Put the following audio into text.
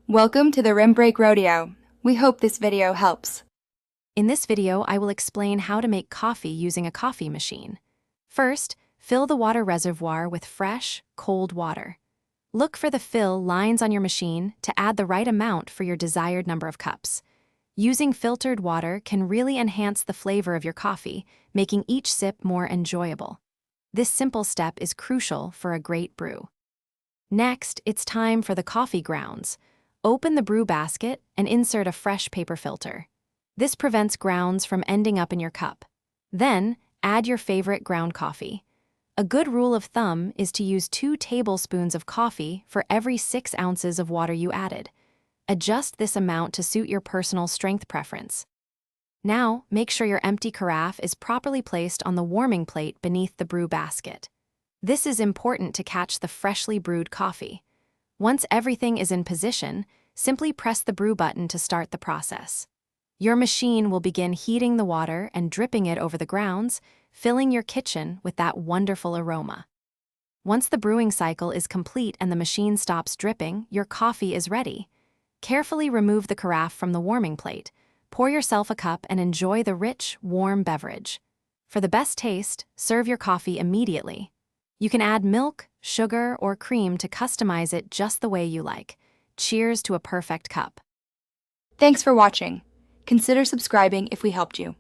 Welcome to the Rim Break Rodeo. We hope this video helps. In this video, I will explain how to make coffee using a coffee machine. First, fill the water reservoir with fresh, cold water. Look for the fill lines on your machine to add the right amount for your desired number of cups. Using filtered water can really enhance the flavor of your coffee, making each sip more enjoyable. This simple step is crucial for a great brew. Next, it's time for the coffee grounds. Open the brew basket and insert a fresh paper filter. This prevents grounds from ending up in your cup. Then, add your favorite ground coffee. A good rule of thumb is to use 2 tablespoons of coffee for every 6 ounces of water you added. Adjust this amount to suit your personal strength preference. Now, make sure your empty carafe is properly placed on the warming plate beneath the brew basket. This is important to catch the freshly brewed coffee. Once everything is in position, simply press the brew button to start the process. Your machine will begin heating the water and dripping it over the grounds, filling your kitchen with that wonderful aroma. Once the brewing cycle is complete and the machine stops dripping, your coffee is ready. Carefully remove the carafe from the warming plate. Pour yourself a cup and enjoy the rich, warm beverage. For the best taste, serve your coffee immediately. You can add milk, sugar, or cream to customize it just the way you like. Cheers to a perfect cup. Thanks for watching. Consider subscribing if we helped you.